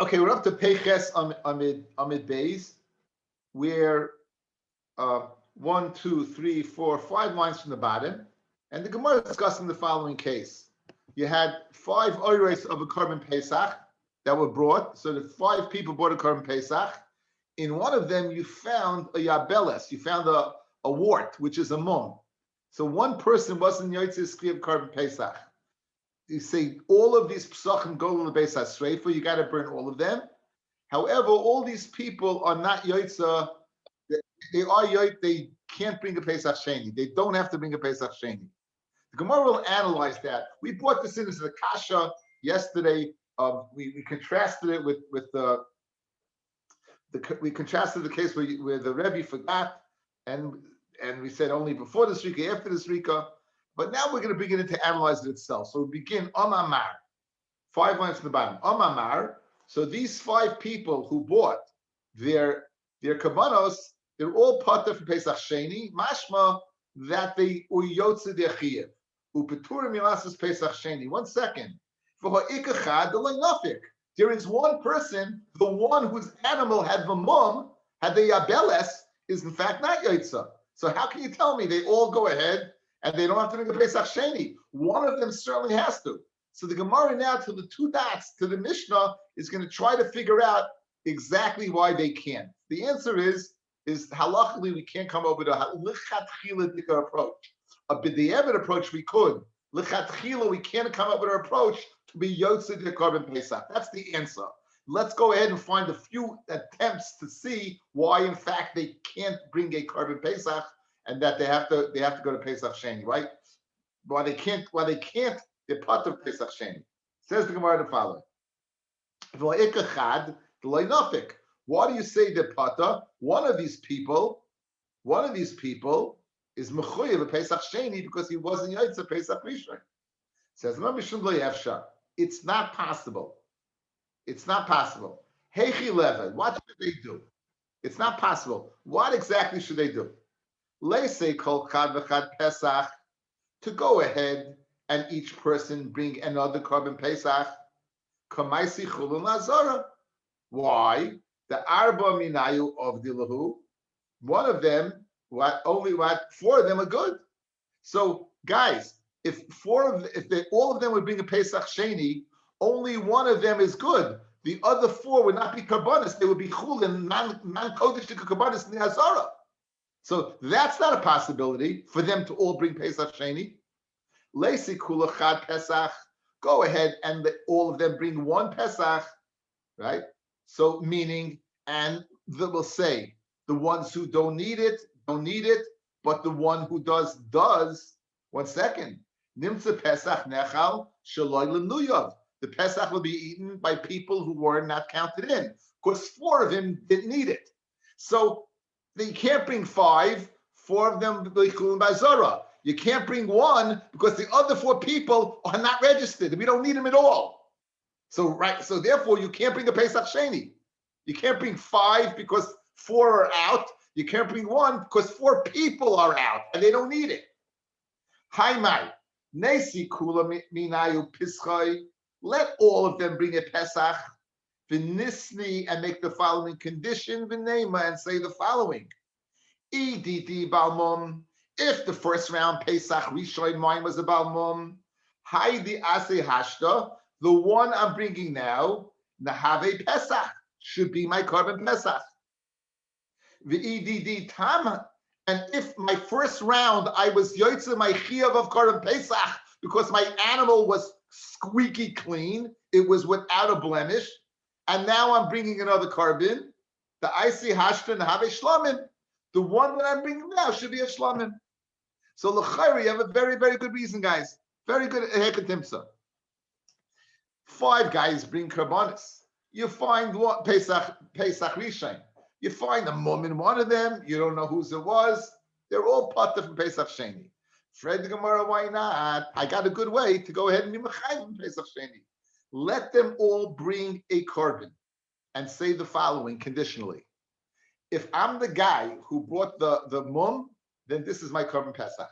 Okay, we're up to Peches Amid Beis. We're 1, 2, 3, 4, 5 lines from the bottom, and the Gemara is discussing the following case. You had 5 oires of a korban Pesach that were brought, so the 5 people brought a korban Pesach. In one of them, you found a yabeles, you found a wart, which is a mum. So one person wasn't yotzei skri of korban Pesach. You say all of these psachim go to the Beis HaSreifa, you got to burn all of them. However, all these people are not yotzei. They can't bring a Pesach Sheni. They don't have to bring a Pesach Sheni. The Gemara will analyze that. We brought this in as the kasha yesterday. We contrasted it with we contrasted the case where the Rabbi forgot, and we said only before the Srika, after the Srika. But now we're going to begin to analyze it itself. So we begin Amar, 5 lines from the bottom. Amar. So these 5 people who bought their kavanos, they're all pater from Pesach Sheni. Mashma that they uyotze dechiyev upeturim milasas Pesach Sheni. 1 second. For ha'ikachad the lenafik. There is one person, the one whose animal had the mum, had the yabeles, is in fact not yotze. So how can you tell me they all go ahead and they don't have to make a Pesach Sheni? One of them certainly has to. So the Gemara now, to the 2 dots, to the Mishnah, is going to try to figure out exactly why they can't. The answer is halachically we can't come up with a lichatchila approach. A b'diavad approach we could. Lichatchila we can't come up with an approach to be yotzei de korban Pesach. That's the answer. Let's go ahead and find a few attempts to see why, in fact, they can't bring a korban Pesach and that they have to go to Pesach Sheni, right? Why they can't, they're part of Pesach Sheni. Says the Gemara the following. Why do you say they're pata? One of these people is mechuyev a Pesach Sheni because he wasn't yotzei Pesach Rishon. Says it's not possible. It's not possible. Heichi Levin, what should they do? It's not possible. What exactly should they do? Leisei kol chad v'chad Pesach, to go ahead and each person bring another korban Pesach. Kamaisi chulun lazara. Why? The arba minayu of dilahu. One of them, four of them are good. So guys, if all of them would bring a Pesach Sheni, only one of them is good. The other 4 would not be karbanis; they would be chulin, non-kodesh karbanis in the Hazara. So that's not a possibility for them to all bring Pesach Sheni. Leisi kula chad Pesach. Go ahead and let all of them bring 1 Pesach, right? So meaning, and they will say the ones who don't need it, but the one who does. 1 second. Nimtze Pesach nechal shaloi lenuyav. The Pesach will be eaten by people who were not counted in. Of course, 4 of them didn't need it. So they can't bring 5. 4 of them b'chulin b'azara. You can't bring 1 because the other 4 people are not registered. We don't need them at all. So therefore you can't bring a Pesach Sheni. You can't bring 5 because 4 are out. You can't bring 1 because 4 people are out and they don't need it. Haimai, nesi kula minayu pischai. Let all of them bring a Pesach, v'nisni, and make the following condition, v'nema, and say the following. Editi balmum. If the first round Pesach Rishon mine was a balmum, haidi ase hashta, the one I'm bringing now, nahave Pesach, should be my korban Pesach. V'edidi tama. And if my first round I was yotzei my chiyav of korban Pesach because my animal was squeaky clean, it was without a blemish, and now I'm bringing another korban, the isi hashta and have a shlamim. The one that I'm bringing now should be a shlamim. So l'chayri, you have a very, very good reason, guys. Very good heketimsa. 5 guys bring karbanis. You find what Pesach Rishon. You find a mum in one of them. You don't know whose it was. They're all pater from Pesach Sheni. Fred the Gemara, why not? I got a good way to go ahead and be mechayv from Pesach Sheni. Let them all bring a korban and say the following conditionally. If I'm the guy who brought the mum, then this is my korban Pesach.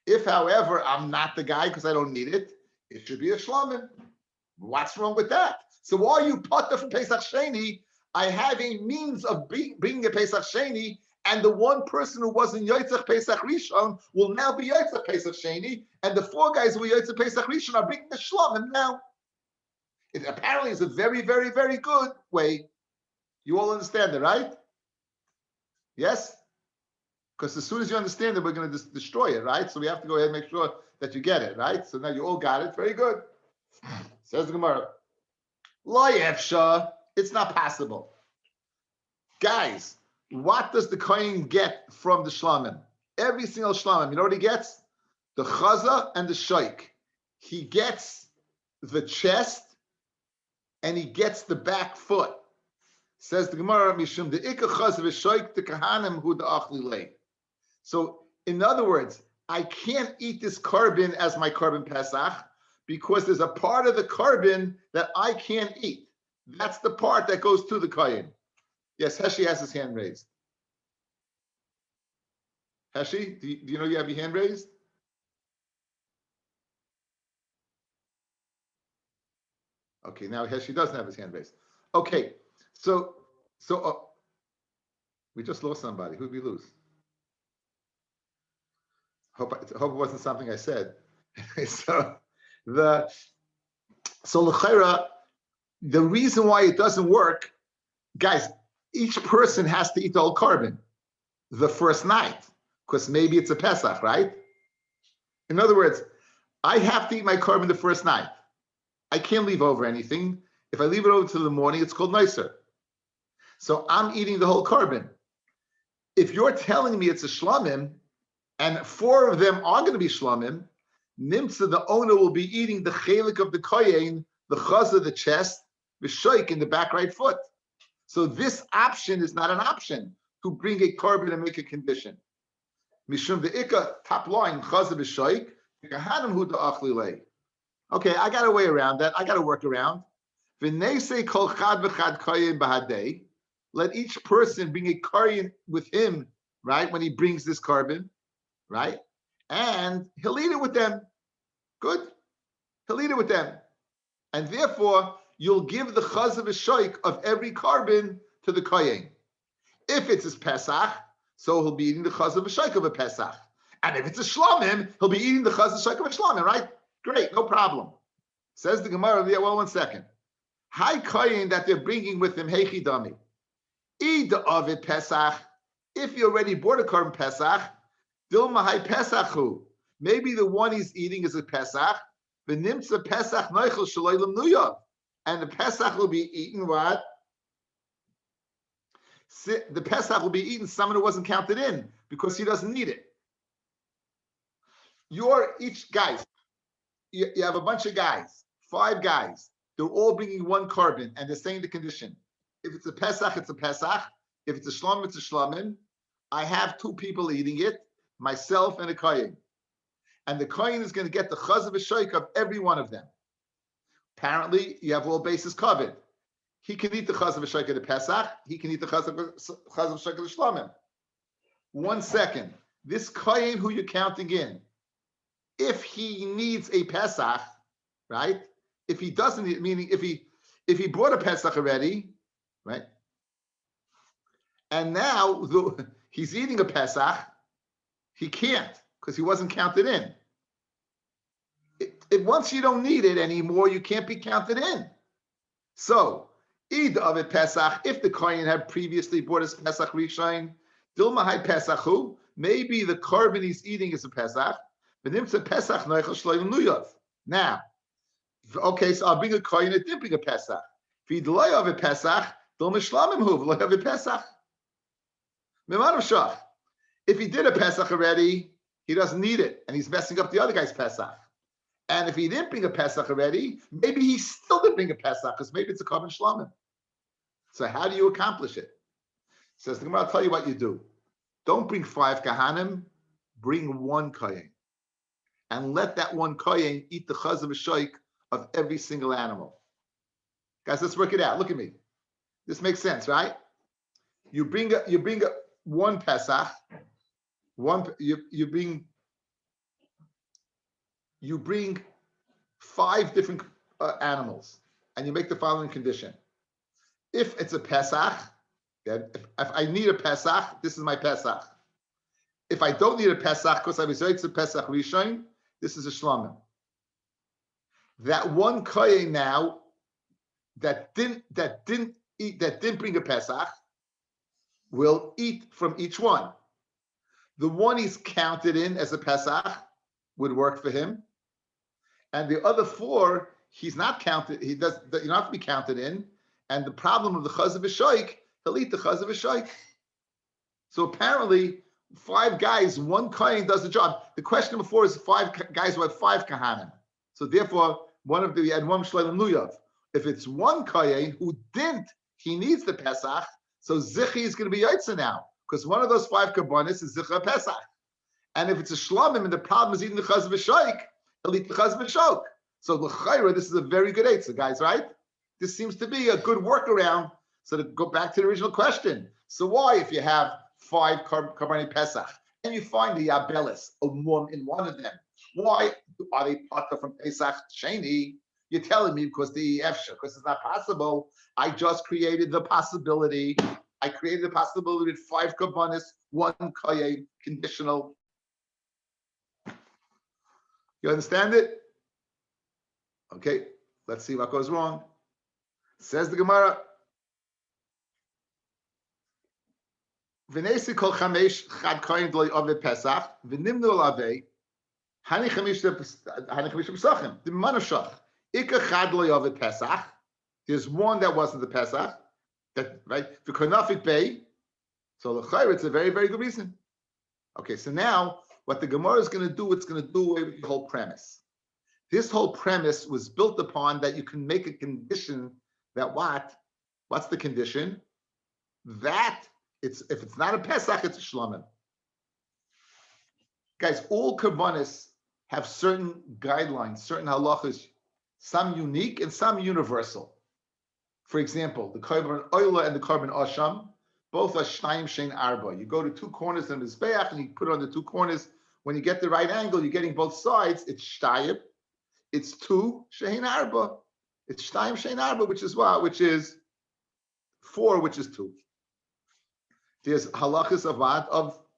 If, however, I'm not the guy because I don't need it, it should be a shlamim. What's wrong with that? So while you potter from Pesach Sheni, I have a means of bringing a Pesach Sheni, and the one person who was in Yotzach Pesach Rishon will now be Yotzach Pesach Sheni, and the four guys who were Yotzach Pesach Rishon are bringing the Shlomim now. It apparently is a very, very, very good way. You all understand it, right? Yes? Because as soon as you understand it, we're going to destroy it, right? So we have to go ahead and make sure that you get it, right? So now you all got it. Very good. Says the Gemara. Lo yefsha, it's not possible. Guys, what does the Kohen get from the Shlamim? Every single Shlamim, you know what he gets? The Chaza and the Shoik. He gets the chest and he gets the back foot. Says the Gemara, Mishum the Ikka Chaza v'Shoik the Kahanim hu da'achli lei. So, in other words, I can't eat this carbon as my carbon Pesach because there's a part of the carbon that I can't eat. That's the part that goes to the Kohen. Yes, Heshi has his hand raised. Heshi, do you know you have your hand raised? Okay, now Heshi doesn't have his hand raised. Okay, so we just lost somebody. Who did we lose? Hope it wasn't something I said. So l'chaira, the reason why it doesn't work, guys, each person has to eat the whole carbon the first night, because maybe it's a Pesach, right? In other words, I have to eat my carbon the first night. I can't leave over anything. If I leave it over to the morning, it's called nicer. So I'm eating the whole carbon. If you're telling me it's a shlamim, and four of them are going to be shlamim, Nimtza, the owner, will be eating the chelik of the kohen, the chazah, the chest, the shoik in the back right foot. So this option is not an option to bring a carbon and make a condition. Mishum the ikka, top line, chazah b'shoik, kahanim hu da'achli lei. Okay, I got a way around that. I got a workaround. V'neisei kol chad v'chad kohen b'hadei. Let each person bring a kohen with him, right, when he brings this carbon, right? And he'll eat it with them. Good. He'll eat it with them. And therefore, you'll give the chazah v'shoik of every carbon to the kohen. If it's his Pesach, so he'll be eating the chazah v'shoik of a Pesach. And if it's a shlamim, he'll be eating the chazah v'shoik of a shlamim, right? Great, no problem. Says the Gemara, well, 1 second. Hi kohen that they're bringing with them, heichi dami. Eat of it Pesach. If you already bought a carbon Pesach, Dilma hai Pesachu. Maybe the one he's eating is a Pesach. The nimtza Pesach noichel shaloylam nuyav. And the Pesach will be eaten what? The Pesach will be eaten someone who wasn't counted in because he doesn't need it. You're each guys. You have a bunch of guys, 5 guys. They're all bringing one carbon and they're saying the condition. If it's a Pesach, it's a Pesach. If it's a Shlam, it's a Shlamim. I have 2 people eating it, myself and a Kohen. And the Kohen is going to get the Chazah v'shoik of every one of them. Apparently, you have all bases covered. He can eat the Chazah v'shoik of the Pesach. He can eat the Chazah v'shoik of the Shlamim. 1 second. This Kohen who you're counting in, if he needs a Pesach, right? If he doesn't need, meaning if he bought a Pesach already, right? And now he's eating a Pesach, he can't because he wasn't counted in. Once you don't need it anymore, you can't be counted in. So, Eid of it Pesach, if the Kohen had previously bought his Pesach Rishon, Dilma hai Pesachu, maybe the carbon he's eating is a Pesach. Now, okay, so I'll bring a Kohen that did bring a Pesach. If he of a Pesach, if he did a Pesach already, he doesn't need it, and he's messing up the other guy's Pesach. And if he didn't bring a Pesach already, maybe he still didn't bring a Pesach, because maybe it's a Korban Shlamim. So how do you accomplish it? Says the Gemara, I'll tell you what you do. Don't bring 5 Kahanim, bring 1 Kohen. And let that 1 Kohen eat the Chazah v'shoik of every single animal. Guys, let's work it out. Look at me. This makes sense, right? You bring 1 Pesach, you bring 5 different animals. and you make the following condition. If it's a Pesach, then if I need a Pesach, this is my Pesach. If I don't need a Pesach, because I was right to Pesach Rishon, this is a Shlamim. That one kohen now that didn't bring a Pesach will eat from each one. The one he's counted in as a Pesach would work for him, and the other four he's not counted. He does. You don't have to be counted in. And the problem of the chaz of a shoik, he'll eat the chaz of a shoik. So apparently, 5 guys, one kohen does the job. The question before is 5 guys who had 5 kahanim. So therefore, we had one shleilim luyav. If it's one kohen who didn't, he needs the Pesach. So zichi is going to be yaitza now, because one of those 5 kabbanis is zicha Pesach. And if it's a shlamim and the problem is eating the chaz of a shoik, he'll eat the chaz of a shok. So l'chayra, this is a very good eitzah, guys, right? This seems to be a good workaround. So to go back to the original question. So why, if you have 5 Karbanis Pesach and you find the Yabelis, a mum in one of them, why are they potter from Pesach Sheni? You're telling me because the Efsha, because it's not possible. I just created the possibility. I created the possibility with 5 Karbanis, 1 Kaye, conditional. You understand it? Okay, let's see what goes wrong. Says the Gemara. V'nesi kol chamesh chad koyin d'lo yove Pesach v'nimnu alavei hani chamish pesachim the manashach ika chad d'lo yove Pesach. There's one that wasn't the Pesach, that right for konafik bay. So l'chayr, it's a very very good reason. Okay, so now what the Gemara is going to do, it's going to do away with the whole premise. This whole premise was built upon that you can make a condition that what's the condition? That if it's not a Pesach, it's a Shlamim. Guys, all Karbanis have certain guidelines, certain halachas, some unique and some universal. For example, the Karban Oila and the Karban Asham, both are Shnayim Shein Arba. You go to 2 corners in the Mizbeach and you put it on the 2 corners. When you get the right angle, you're getting both sides. It's Shtayib. It's 2 Shein Arba. It's Shtayim Shein Arba, which is what? Which is 4, which is 2. There's halachas of what?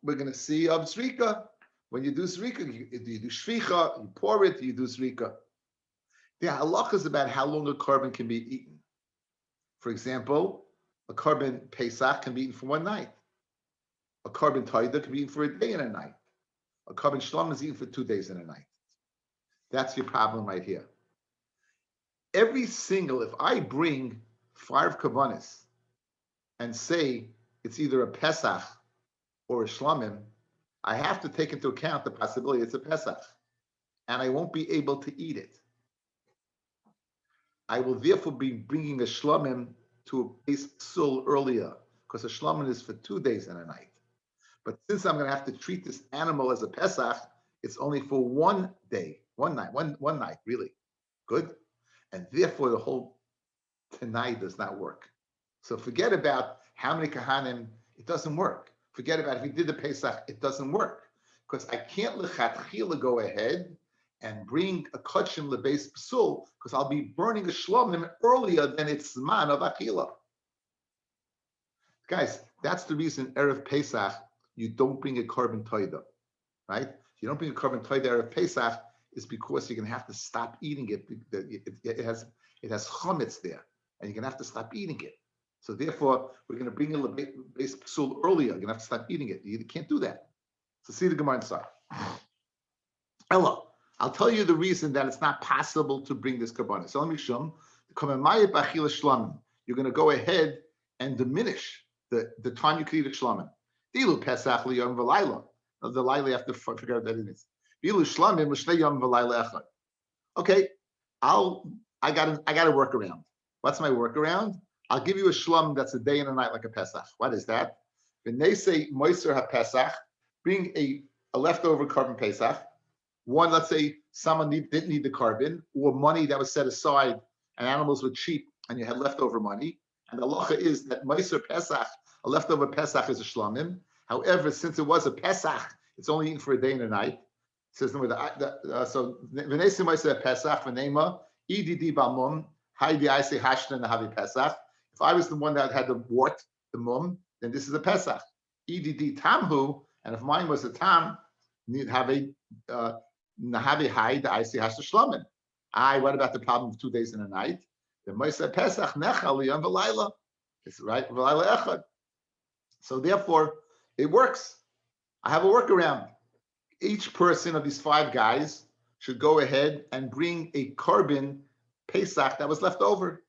We're going to see of Zrika. When you do Zrika, you do Shvicha, you pour it, you do Zrika. There are halachas about how long a carbon can be eaten. For example, a carbon Pesach can be eaten for 1 night. A carbon Taida can be eaten for a day and a night. A carbon Shlam is eaten for 2 days and a night. That's your problem right here. If I bring 5 Karbanis and say it's either a Pesach or a Shlamim, I have to take into account the possibility it's a Pesach, and I won't be able to eat it. I will therefore be bringing a Shlamim to a base sul earlier, because a Shlamim is for 2 days and a night. But since I'm going to have to treat this animal as a Pesach, it's only for 1 day, 1 night, one night, really. Good? And therefore, the whole Tanai does not work. So forget about how many Kahanim, it doesn't work. Forget about if we did the Pesach, it doesn't work. Because I can't lechatchila go ahead and bring a kachim lebeis psul, because I'll be burning a shlomim earlier than its man of achila. Guys, that's the reason Erev Pesach, you don't bring a carbon toida, right? You don't bring a carbon toida Erev Pesach is because you're going to have to stop eating it. It has chametz there, and you're going to have to stop eating it. So therefore, we're going to bring in the base psul earlier. You're going to have to stop eating it. You can't do that. So see the Gemara inside. Hello. I'll tell you the reason that it's not possible to bring this karbanis. So let me show you. You're going to go ahead and diminish the time you can eat a shlamim. Dilu pesach liyom v'layla. The layla, you have to figure out that it is. Dilu shlamim l'shnei yom v'layla echad. Okay, I got a workaround. What's my workaround? I'll give you a shlam that's a day and a night like a pesach. What is that? When they say moiser ha-pesach, bring a leftover carbon pesach. One, let's say someone didn't need the carbon, or money that was set aside and animals were cheap and you had leftover money. And the halacha is that moiser pesach, a leftover pesach is a shlamim. However, since it was a pesach, it's only eaten for a day and a night. It says so v'nesi moiser pesach v'nema ididi b'amum Haidi I say Hashna Nahavi Pesach. If I was the one that had the wart, the mum, then this is a Pesach. Edd Tamhu, and if mine was a Tam, need have a Nahavi Haid I say Hashna Shlomin. What about the problem of 2 days and a night? The Moisa Pesach Nechali on Velayla. It's right, Velayla Echad. So therefore, it works. I have a workaround. Each person of these 5 guys should go ahead and bring a carbon Pesach that was left over.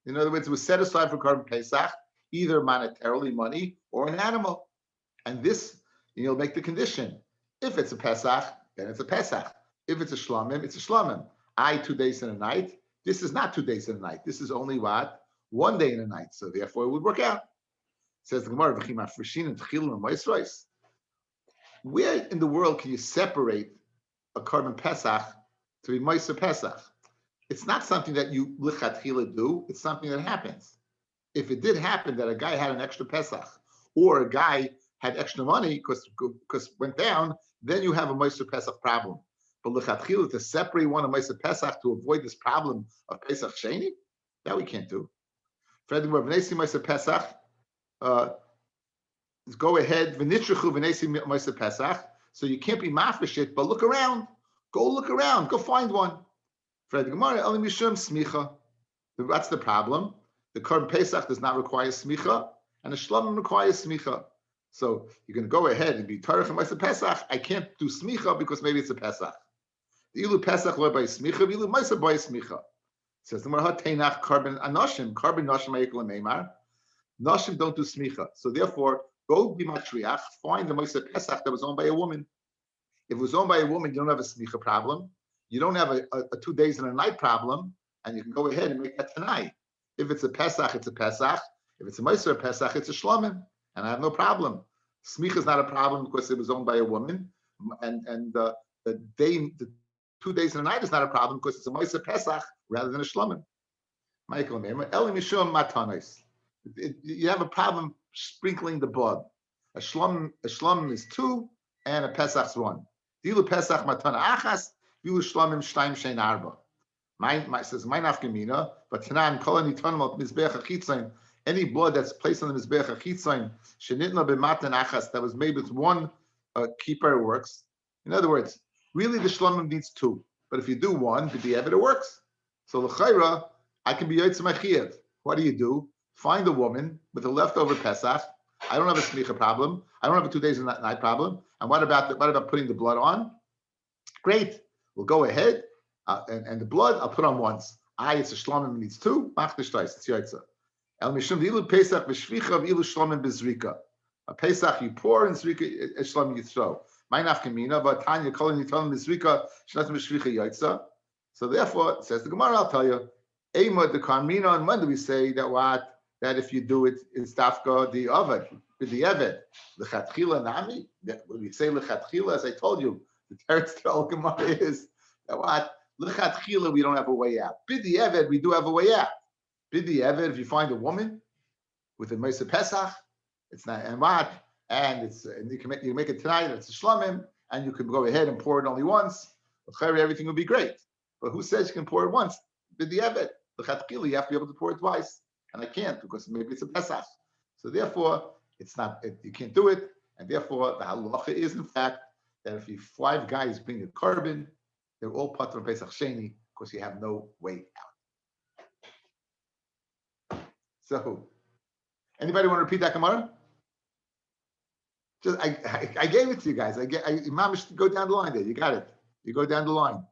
In other words, it was set aside for carbon Pesach, either monetarily, money, or an animal. And this, you'll make the condition. If it's a Pesach, then it's a Pesach. If it's a Shlomim, it's a Shlomim. 2 days and a night. This is not 2 days and a night. This is only what? 1 day and a night. So therefore, it would work out. Says the Gemara, where in the world can you separate a carbon Pesach to be Moiser Pesach? It's not something that you lichatchila do. It's something that happens. If it did happen that a guy had an extra Pesach or a guy had extra money because went down, then you have a Moiser Pesach problem. But lichatchila, to separate one of Moiser Pesach to avoid this problem of Pesach Sheni, that we can't do. Moiser Pesach. Go ahead, Pesach. So you can't be mafish it, but look around. Go look around. Go find one. That's the problem. The Korban Pesach does not require smicha, and the Shlomim requires smicha. So you're going to go ahead and be Tarech and Ma'aseh Pesach. I can't do smicha because maybe it's a Pesach. The ilu Pesach lo by smicha, ilu Ma'aseh by smicha. Says the Marha Teinach Korban Anoshim, Korban Noshim Ayikol Neimar. Noshim don't do smicha. So therefore, go be matriach, find the Ma'aseh Pesach that was owned by a woman. If it was owned by a woman, you don't have a smicha problem. You don't have a 2 days and a night problem, and you can go ahead and make that tonight. If it's a Pesach, it's a Pesach. If it's a Ma'aser Pesach, it's a Shlomim, and I have no problem. Smicha is not a problem because it was owned by a woman, and the 2 days and a night is not a problem because it's a Ma'aser Pesach rather than a Shlomim. Michael, Eli Mishum Matanos. You have a problem sprinkling the blood. A shlomim is 2 and a Pesach is 1. Dilu Pesach matana achas, dilu shlomim shtaim shein arba. Says my nafkamina, but tanan kolani tanmal mizbeach achitzain. Any blood that's placed on the mizbeach achitzain shenitna b'matan achas that was made with 1 keeper works. In other words, really the shlomim needs 2, but if you do 1, b'diavad it works. So l'chayra, I can be yotzei machiev. What do? Find a woman with a leftover Pesach. I don't have a smicha problem. I don't have a 2 days and night problem. And what about putting the blood on? Great. We'll go ahead and the blood I'll put on once. It's a shlomim needs 2. Machnish tais. It's yaitza. El mishum ilu Pesach v'shvicha ilu shlomim bezrika. A Pesach you pour and zrika shlomim you throw. My nafkamina, but Tanya calling you telling bezrika shnatim v'shvicha yaitza. So therefore, says the Gemara, I'll tell you. Eimod the karmina, and when do we say that what? That if you do it, it's dafka the oven, the evet, the chatchila nami. When we say lechatchila, as I told you, the teretz to al Gemara is that what lechatchila we don't have a way out. B'di evet we do have a way out. B'di evet if you find a woman with a Ma'aser Pesach, it's not and what and you make it tonight. It's a shlomim, and you can go ahead and pour it only once. Everything will be great. But who says you can pour it once? B'di evet lechatchila you have to be able to pour it twice. And I can't because maybe it's a Pesach. So therefore, it's not. You can't do it. And therefore, the halacha is in fact that if you 5 guys bring a carbon, they're all part of Pesach Sheni because you have no way out. So, anybody want to repeat that Gemara? Just I gave it to you guys. Imam, go down the line there. You got it. You go down the line.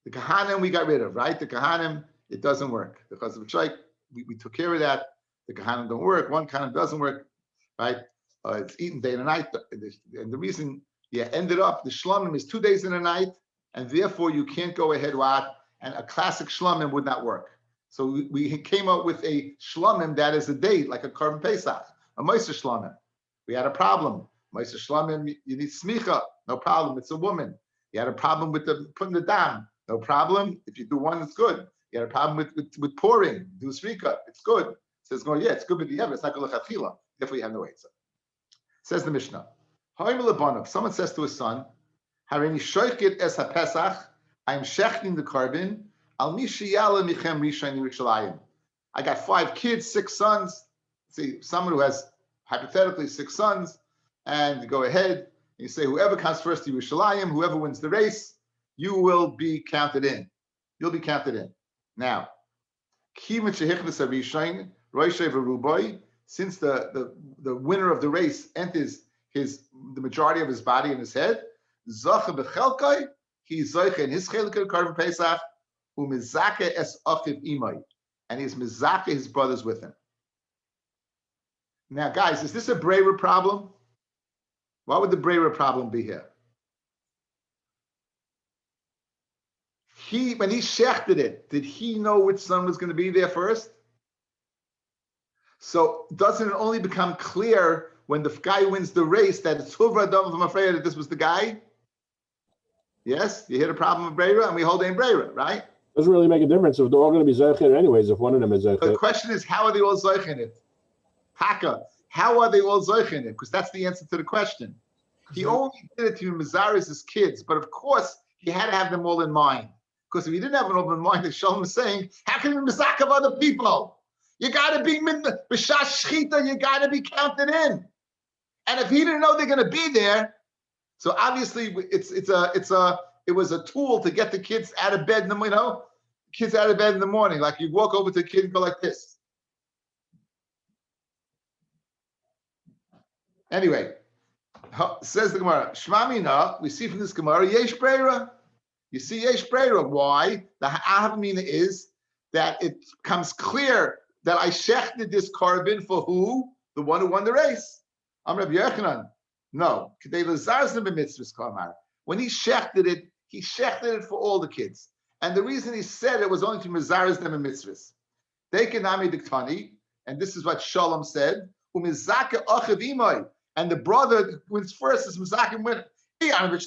The Kahanim we got rid of, right? The Kahanim it doesn't work because of Shaykh. We took care of that. The Kahanim don't work. One Kahanim doesn't work, right? It's eaten day and night. And the reason you ended up, the Shlomim is 2 days and a night, and therefore you can't go ahead, and a classic Shlomim would not work. So we came up with a Shlomim that is a date, like a Korban Pesach, a Ma'aser Shlomim. We had a problem. Ma'aser Shlomim, you need smicha. No problem. It's a woman. You had a problem with putting the dam. No problem. If you do 1, it's good. You had a problem with pouring, do srika, it's good. It says, yeah, it's good, but it's not good lechatchila. Therefore, you have no eitzah. Says the Mishnah. If someone says to his son, Harini shoykit es haPesach, I'm shechting the carbon, Al mishiyala michem rishon Yerushalayim. I got 5 kids, 6 sons. See, someone who has hypothetically 6 sons, and you go ahead, you say, whoever comes first to Yerushalayim, whoever wins the race, you will be counted in. You'll be counted in. Now, since the winner of the race enters the majority of his body in his head, he's zoche in his chelik of Korban Pesach, umizake es achiv imay, and he's mizake his brothers with him. Now, guys, is this a Breira problem? What would the Breira problem be here? When he shechted it, did he know which son was going to be there first? So doesn't it only become clear when the guy wins the race that it's Huvra Adam, I'm afraid that this was the guy? Yes? You hear the problem of Breira? And we hold in Breira, right? Doesn't really make a difference if they're all going to be Zeichen anyways, if one of them is Zeichen. The question is, how are they all Zeichen it? Haka, how are they all Zeichen it? Because that's the answer to the question. He only did it to Mazaris' kids, but of course, he had to have them all in mind. Because if he didn't have an open mind, as Shalom is saying, how can you be Mizak of other people? You got to be B'Shash Shchita, you got to be counted in. And if he didn't know they're going to be there, so obviously it was a tool to get the kids out of bed in the, kids out of bed in the morning. Like you walk over to the kid and go like this. Anyway, says the Gemara, Shmamina, we see from this Gemara, Yesh Breira. You see Yesh Breira. Why? The Havamina is that it becomes clear that I shechted this korban for who? The one who won the race. I'm Rabbi Yochanan. No. When he shechted it for all the kids. And the reason he said it was only to Mizaris them in mitzvahs. Dekenami diktani, and this is what Shalom said, Umizaka achav imay, and the brother who wins first is Mizakim winner. You're going to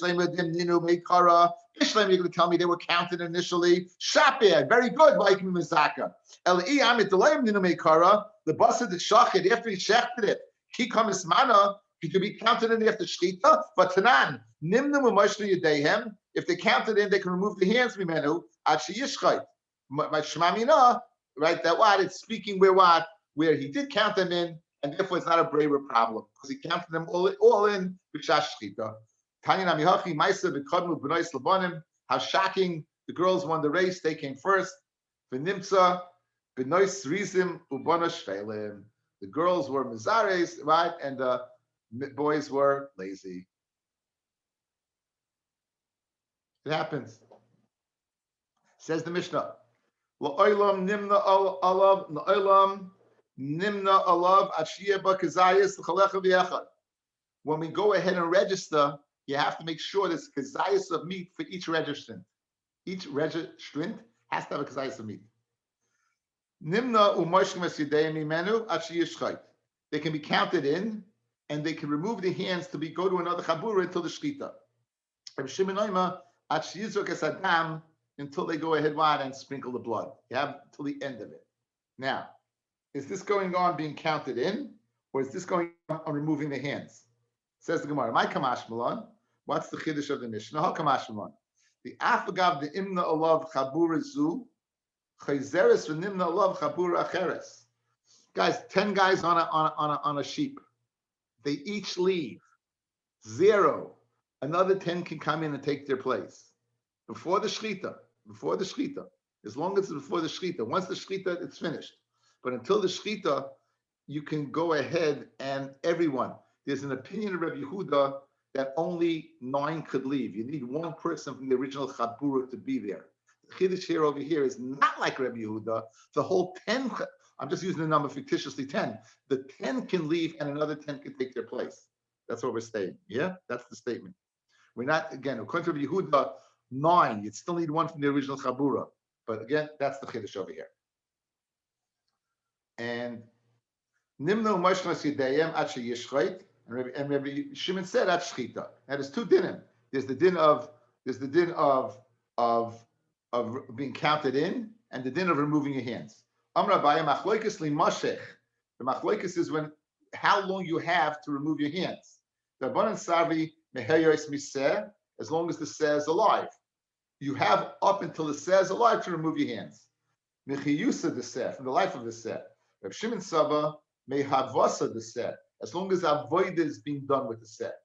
tell me they were counted initially. Shapir, very good. Like Mizaka. The boss of the shachid after he shechted it, he comes mana. He could be counted in after shchita. But tanan nimnu u'mashnu yadehem. If they counted in, they can remove the hands. Mimenu ad sheyishchayt. My shmamina, right? That what it's speaking where he did count them in, and therefore it's not a braver problem because he counted them all in b'shash shchita. How shocking, the girls won the race, they came first. The girls were mizares, right? And the boys were lazy. It happens. Says the Mishnah. When we go ahead and register, you have to make sure there's kazayas of meat for each registrant. Each registrant has to have a kazayas of meat. They can be counted in, and they can remove the hands to go to another chabura until the shkita. Until they go ahead and sprinkle the blood. You have till the end of it. Now, is this going on being counted in, or is this going on removing the hands? Says the Gemara, my Kamash Malon. What's the chiddush of the Mishnah? How Kamash Malon? The afagav the imna olav chabura zu chayzeres v'nimna olav chabura acheres. Guys, 10 guys on a sheep. They each leave 0. Another 10 can come in and take their place before the shchita. Before the shchita, as long as it's before the shchita. Once the shchita, it's finished. But until the shchita, you can go ahead and everyone. There's an opinion of Rabbi Yehuda that only 9 could leave. You need 1 person from the original Chabura to be there. The Chiddush here over here is not like Rabbi Yehuda. The whole 10, I'm just using the number fictitiously 10. The 10 can leave and another 10 can take their place. That's what we're saying. Yeah, that's the statement. We're not, again, according to Rabbi Yehuda, 9. You'd still need 1 from the original Chabura. But again, that's the Chiddush over here. And Nimno Mashnas Yidayim Ache Yishchait. And Rabbi Shimon said at shchita. Now there's 2 dinim. There's the din of being counted in, and the din of removing your hands. Amar Abaye machloikis limashech. The machloikis is how long you have to remove your hands. The Rabbanan Sarvi meheyos miseh, as long as the seh is alive. you have up until it says alive to remove your hands. Mechiyusa the set from the life of the set. Reb Shimon Saba may havasa the set as long as avoid is being done with the set.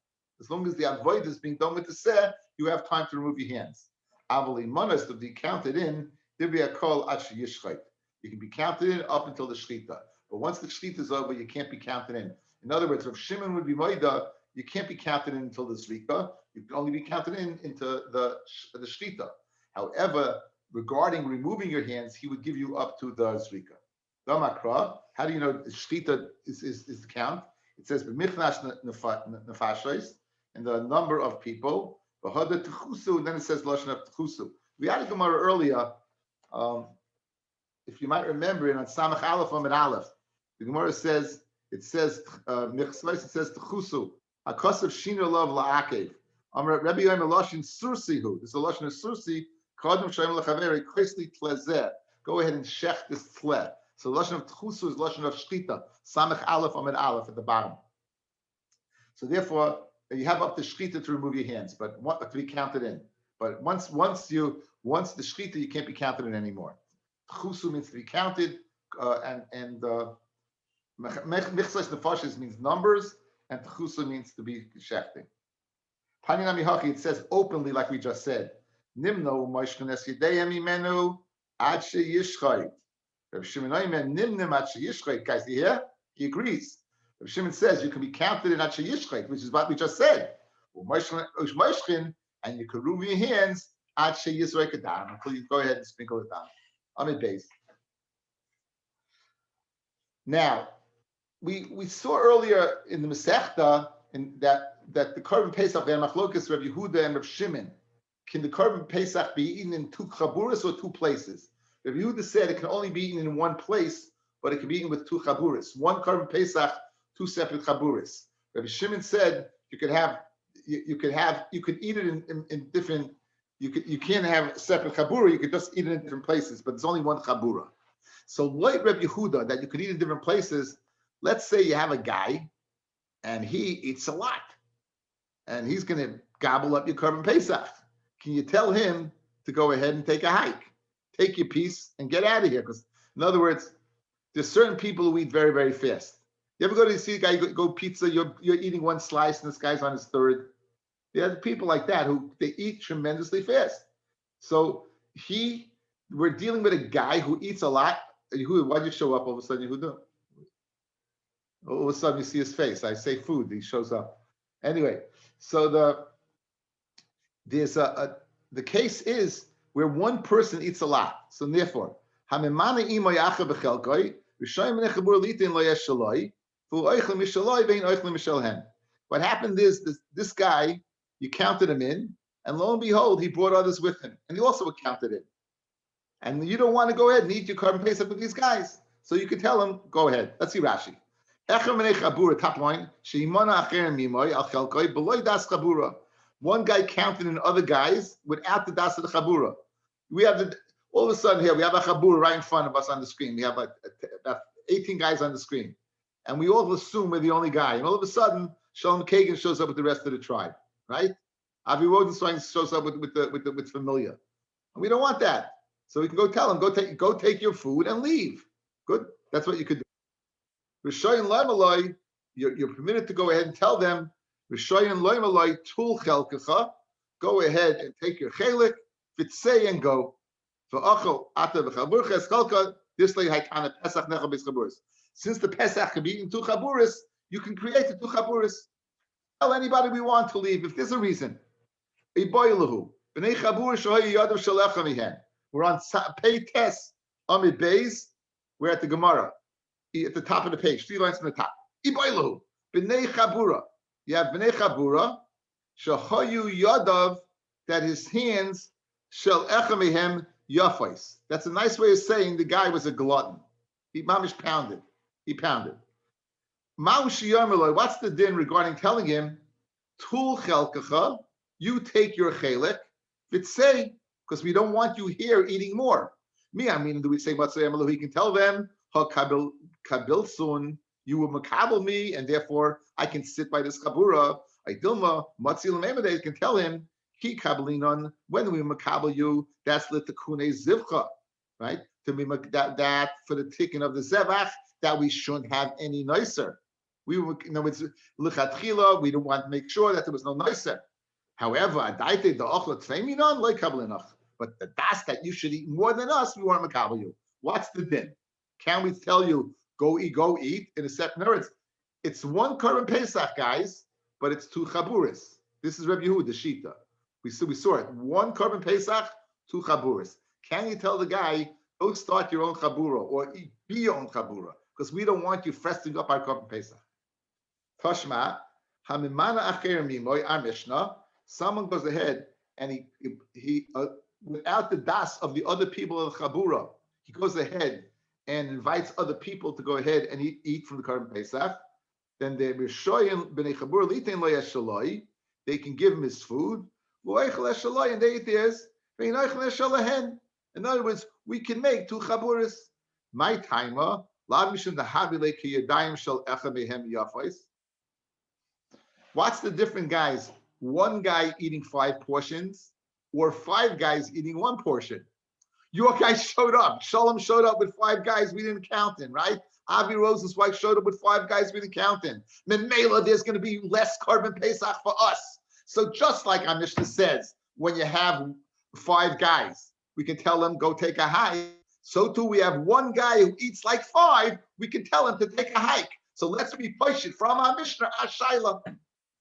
As long as the avoid is being done with the set, you have time to remove your hands. Avali manas to be counted in. Dibya kol achi yishchait. You can be counted in up until the shchita. But once the shchita is over, you can't be counted in. In other words, if Shimon would be moida, you can't be counted in until the zrika. You can only be counted in into the shchita. However, regarding removing your hands, he would give you up to the zrika. Damakra, how do you know shchita is the count? It says b'michnash nefashos, and the number of people. V'hada techusu, and then it says lashon of techusu. We had a Gemara earlier. If you might remember it on Samach Aleph Amid Aleph, the Gemara says it says techusu. Hakosav shino love la'akev. Rabbi Yomi lashon sursihu. This is a lashon of sursi. Kadam shayim lechaveri krisli tlezeh. Go ahead and shech this tle. So lashon of techusu is lashon of shchita. Samach Aleph Amid Aleph at the bottom. So therefore, you have up to shchita to remove your hands, but to be counted in. But once the shchita, you can't be counted in anymore. Techusu means to be counted, and mechzos nefashos means numbers, and techusu means to be shechting. Tanya Namihachi, it says openly, like we just said. Nimno moishkenes yedeyem imenu ad sheyishchayit. Rabbi Shimon Oimer nimnim ad sheyishchayit. Guys, you hear? He agrees. Rabbi Shimon says you can be counted in ad sheyishchayit, which is what we just said. And you can remove your hands ad sheyizrek adam until you go ahead and sprinkle it down. Amid base. Now, we saw earlier in the Masechta that the Korban Pesach and Machlokas Rabbi Yehuda and Rabbi Shimon, can the Korban Pesach be eaten in two chaburas or two places? Rabbi Yehuda said it can only be eaten in one place, but it can be eaten with two chaburas. One Korban Pesach, two separate chaburas. Rabbi Shimon said you could eat it in different. You can't have separate chabura. You could just eat it in different places, but there's only one chabura. So, like Rabbi Yehuda, that you could eat in different places. Let's say you have a guy, and he eats a lot, and he's going to gobble up your Korban Pesach. Can you tell him to go ahead and take a hike, take your piece, and get out of here? Because, in other words, there's certain people who eat very, very fast. You ever go to see a guy go pizza? You're eating one slice, and this guy's on his third. There are people like that who they eat tremendously fast. So we're dealing with a guy who eats a lot. Why'd you show up all of a sudden, Yehuda? All of a sudden you see his face. I say food, he shows up. Anyway, so the case is where one person eats a lot. So therefore, what happened is this guy, you counted him in, and lo and behold, he brought others with him, and he also counted in. And you don't want to go ahead and eat your Korban Pesach with these guys, so you can tell him, go ahead. Let's see Rashi. Top line. One guy counted in other guys without the das of the chabura. We have all of a sudden here we have a chabura right in front of us on the screen. We have about 18 guys on the screen, and we all assume we're the only guy. And all of a sudden, Shalom Kagan shows up with the rest of the tribe. Right? Avi Rodenstein shows up with familiar. And we don't want that. So we can go tell him, go take your food and leave. Good. That's what you could do. Rishoyin Loimaloi, you're permitted to go ahead and tell them, Rishoyin Loimaloi tul chelkecha, go ahead and take your chelik, fitzei and go. Since the Pesach can be in two chaburis, you can create the two chaburis. Tell anybody we want to leave if there's a reason. We're on Pei Tes Amid Beis. We're at the Gemara, at the top of the page, 3 lines from the top. B'nei Chabura. You have B'nei Chabura, Shahoyu Yadav, that his hands shall echamihem yafais. That's a nice way of saying the guy was a glutton. He mamish pounded. He pounded. What's the din regarding telling him, Tul chelkacha, you take your chelik, v'tzei, because we don't want you here eating more. Do we say Matzah he can tell them, Ha kabil sun, you will makabel me, and therefore I can sit by this kabura. I dilma Matzil Memede can tell him, Ki kabelinon, when we makabel you, that's litakune zivcha, right? To be that for the ticking of the zevach, that we shouldn't have any nicer. We were, in other words, lichatchila, we don't want to make sure that there was no nicer. However, adaite the ochla tfeminon like kabelinach. But the das that you should eat more than us, we weren't makabel you. What's the din? Can we tell you go eat in a separate? No, it's one korban pesach, guys, but it's two chaburis. This is Rabbi Yehuda, the Shita. We saw it. One korban pesach, two chaburis. Can you tell the guy, go start your own chabura or be your own chabura? Because we don't want you freshening up our korban pesach. Tashma, hamimana acher mimoy, our Mishnah. Someone goes ahead and he without the das of the other people of chabura, he goes ahead and invites other people to go ahead and eat from the korban pesach. Then they they can give him his food, and they eat theirs. In other words, we can make two chaburas. My timer, what's the different guys? One guy eating 5 portions, or 5 guys eating 1 portion. Your guys showed up. Shalom showed up with 5 guys we didn't count in, right? Avi Rose's wife showed up with 5 guys we didn't count in. Memela, there's going to be less korban pesach for us. So just like our Mishnah says, when you have 5 guys, we can tell them, go take a hike. So too, we have 1 guy who eats like 5, we can tell him to take a hike. So let's be patient from our Mishnah, our Shaila,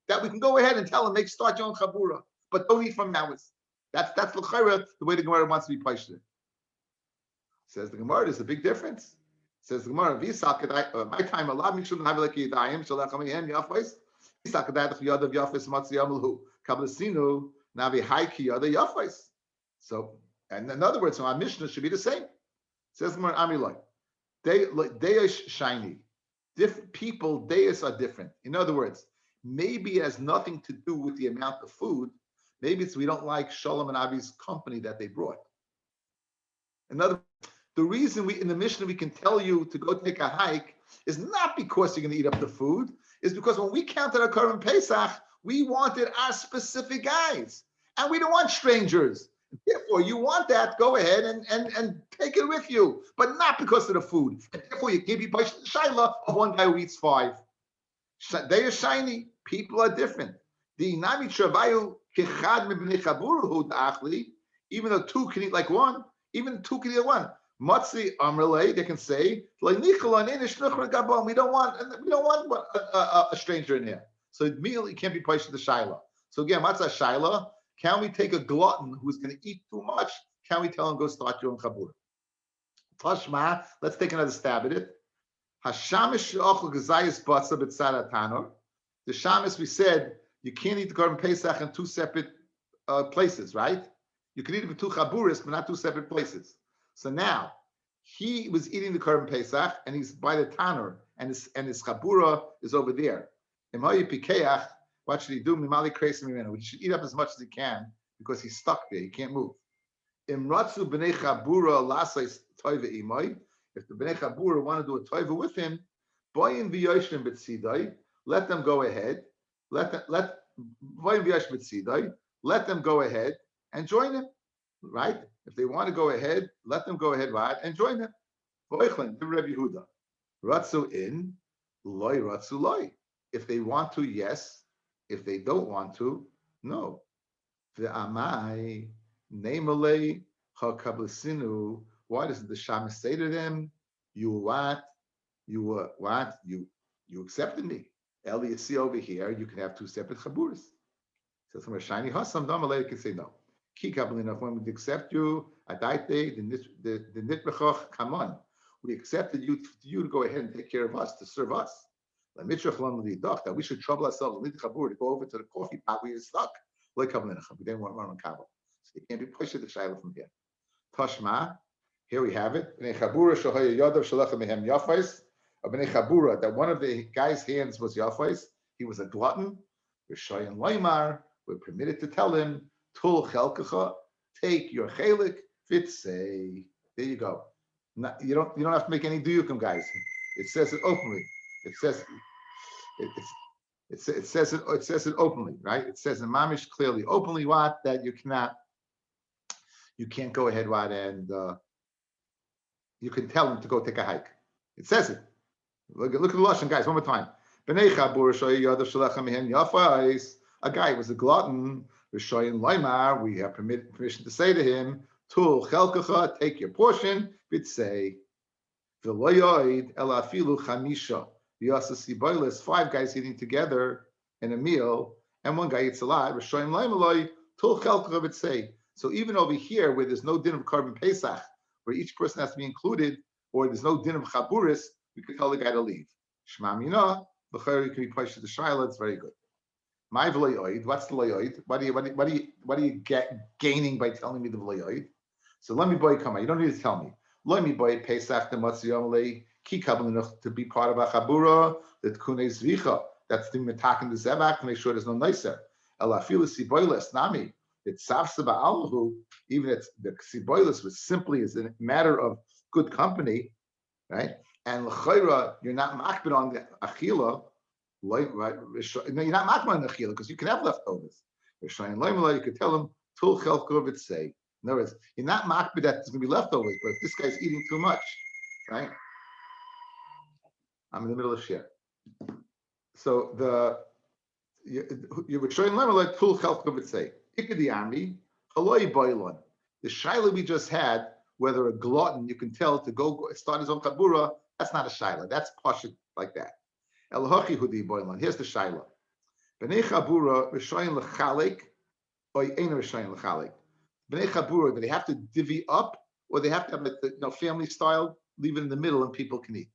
that we can go ahead and tell him, start your own chabura, but don't eat from ours. That's the way the Gemara wants to be patient. Says the Gemara, there's a big difference. Says the Gemara, my time, Allah me shouldn't have like Yidayim, Shalachamim, Yafais, Visakadai, Yadav Yafis, Matziyamulhu, Kablasinu, Navi Haiki, Yada Yafais. So, and in other words, so our Mishnah should be the same. Says the Gemara, Amilai, they are shiny. Different people, deis are different. In other words, maybe it has nothing to do with the amount of food. Maybe it's we don't like Shalom and Avi's company that they brought. The reason in the Mishnah we can tell you to go take a hike is not because you're going to eat up the food, is because when we counted our korban pesach, we wanted our specific guys, and we don't want strangers. Therefore, you want that, go ahead and take it with you, but not because of the food. And therefore, you can't be patient shaila of 1 guy who eats 5. They are shiny. People are different. The inami travayu kechad mibnei chaburu da'achli, even though 2 can eat like 1, even 2 can eat 1. Matzi amrele, they can say, we don't want a stranger in here. So immediately can't be placed in the shaila. So again, what's a shaila? Can we take a glutton who's going to eat too much? Can we tell him go start your own chabura? Tashma, let's take another stab at it. Hashamish she'ochel gazayis batza b'tzad hatanor. The shamis, we said you can't eat the korban pesach in 2 separate places, right? You can eat it with 2 chaburas, but not 2 separate places. So now he was eating the korban pesach, and he's by the tanur, and his chabura is over there. What should he do? He should eat up as much as he can because he's stuck there. He can't move. If the bnei chabura want to do a toiva with him, let them go ahead. Let them go ahead and join him, right? If they want to go ahead, let them go ahead, right, and join him. Rabbi Yehuda, ratzu in, loy ratzu loy. If they want to, yes. If they don't want to, no. Ve'amai neimale hakablasinu. Why doesn't the shamus say to them, "You what? You were what? You accepted me." Eli, you see over here, you can have 2 separate chaburas. So from a shiny hasam, Damalei can say no. When we accept you, Adaite, the nitbechach, come on. We accepted you to go ahead and take care of us, to serve us. That we should trouble ourselves to go over to the coffee pot where you're stuck. We didn't want to run on Kabul. So you can't be pushed to the Shiloh from here. Tashma, here we have it. That one of the guy's hands was Yafais. He was a glutton. We're permitted to tell him, Tul chelkacha, take your chelik, fitzei. There you go. You don't have to make any duyukim, guys. It says it openly. It says It says it openly, right? It says in Mamish clearly, openly what? That you can't go ahead what and you can tell him to go take a hike. It says it. Look at the Lashon, guys, one more time. A guy was a glutton. We have permission to say to him, Tul chelkacha, take your portion, but say, five guys eating together in a meal, and one guy eats a lot. So even over here, where there's no din of carbon pesach, where each person has to be included, or there's no din of chaburis, we could tell the guy to leave. Shema mina, b'chayr can be pushed to the shaila. It's very good. My v'loyoid. What's the loyoid? What are you gaining by telling me the v'loyoid? So let me boy come on. You don't need to tell me. Let me boy pesach the matziyamle ki kabbalinach to be part of a chabura that kunei zvicha. That's the metakin the zevach to make sure there's no nicer. Elafilu siboiles nami. It's safsa ba'alhu. Even it's the siboiles was simply as a matter of good company, right? And l'chayra, you're not makbid on the achila. Right? No, you're not makbid on the achila because you can have leftovers. You could tell him tul chelkovit say. In other words, you're not makbid that there's going to be leftovers, but if this guy's eating too much, right? I'm in the middle of share. So you were showing like tul chelkovit say. Ikadi army, haloi boilon. The shaila we just had, whether a glutton you can tell to go start his own kabura, that's not a shaila. That's pashut like that. El hochi hudi boilon. Here's the shaila. Bnei chabura rishoyin lechalik, or ein rishoyin lechalik. Bnei chabura, do they have to divvy up, or they have to have family style, leave it in the middle, and people can eat?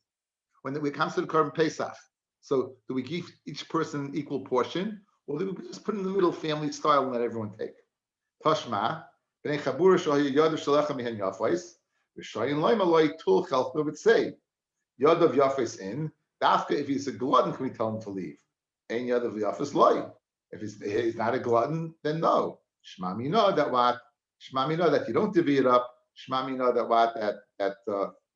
When it comes to the Korban Pesach, so do we give each person an equal portion, or do we just put in the middle family style and let everyone take? Tashma, bnei chabura shoyu yadav shalecha mihen yafais, v'shayin loyma loy tul chelcha would say, yadav yafais in, dafka if he's a glutton, can we tell him to leave? Ein yadav yafais loy. If he's not a glutton, then no. Shma mina that what? Shma mina that you don't divvy it up. Shma mina that what? That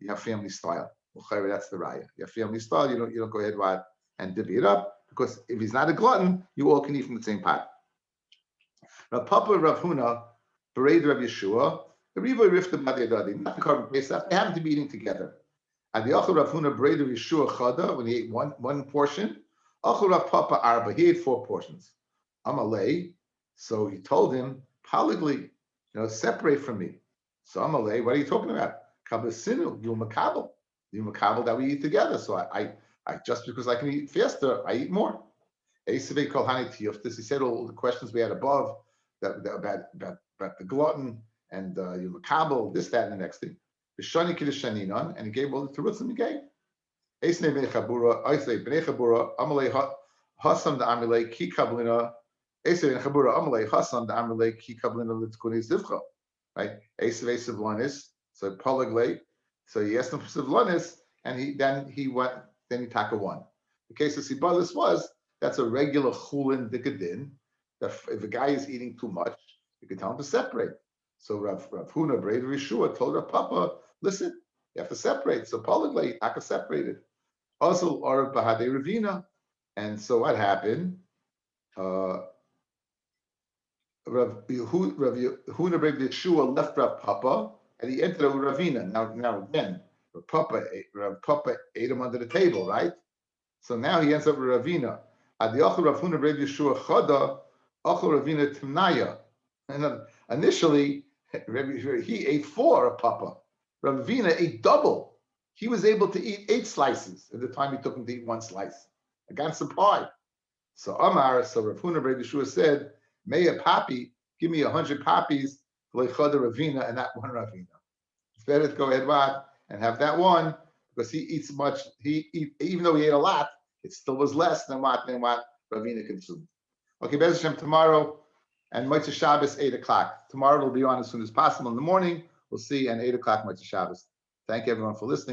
you have family style. That's the raya. You have family style. You don't go ahead what and divvy it up because if he's not a glutton, you all can eat from the same pot. Rav Papa Rav Huna, Bered Rav Yeshua, the Rivoy Rifta Badiyadadi, not the Korban Pesach. They happen to be eating together. And the Achel Rav Huna Bered Rav Yeshua Chada when he ate one portion. Achel Rav Papa Arba, he ate 4 portions. Amalei, so he told him, Paligli, separate from me. So Amalei, what are you talking about? Kabasinu, you makabel. You makabel that we eat together. So I just because I can eat faster, I eat more. He said all the questions we had above about the glutton and you makabel, this, that, and the next thing. And he gave all the terutzim he gave. Hasam the Amalei ki kablina. Esav in Chabura Amalei Hasam the Amalei ki kablina litzkuni zivcha. Right? Esav Sivlanis. So Polaglei. So he asked him for Sivlanis, and he went. Then he taka one. The case of Sibalis was that's a regular chulin dikadin. That if a guy is eating too much, you can tell him to separate. So Rav Huna Brei Rishua told Rav Papa, listen, you have to separate. So Polaglei taka separated. Also, or Bahade Ravina. And so what happened? Rav Huna Brei Yeshua left Rav Papa and he entered a Ravina. Now again, Rav Papa ate him under the table, right? So now he ends up with Ravina. Adiachel Rav Huna Brei Yeshua Chada, Achel Ravina Timnaya. And initially, he ate 4 of Papa. Ravina ate double. He was able to eat 8 slices at the time he took him to eat 1 slice. I got some pie. So Rav Huna Brei Yeshua said, may a papi give me 100 papis for Chada Ravina and not 1 Ravina. It's better to go ahead and have that one because he eats much. Even though he ate a lot, it still was less than what Ravina consumed. Okay, Bez Hashem tomorrow and Motzei Shabbos 8 o'clock. Tomorrow it'll be on as soon as possible in the morning. We'll see, and 8 o'clock Motzei Shabbos. Thank you everyone for listening.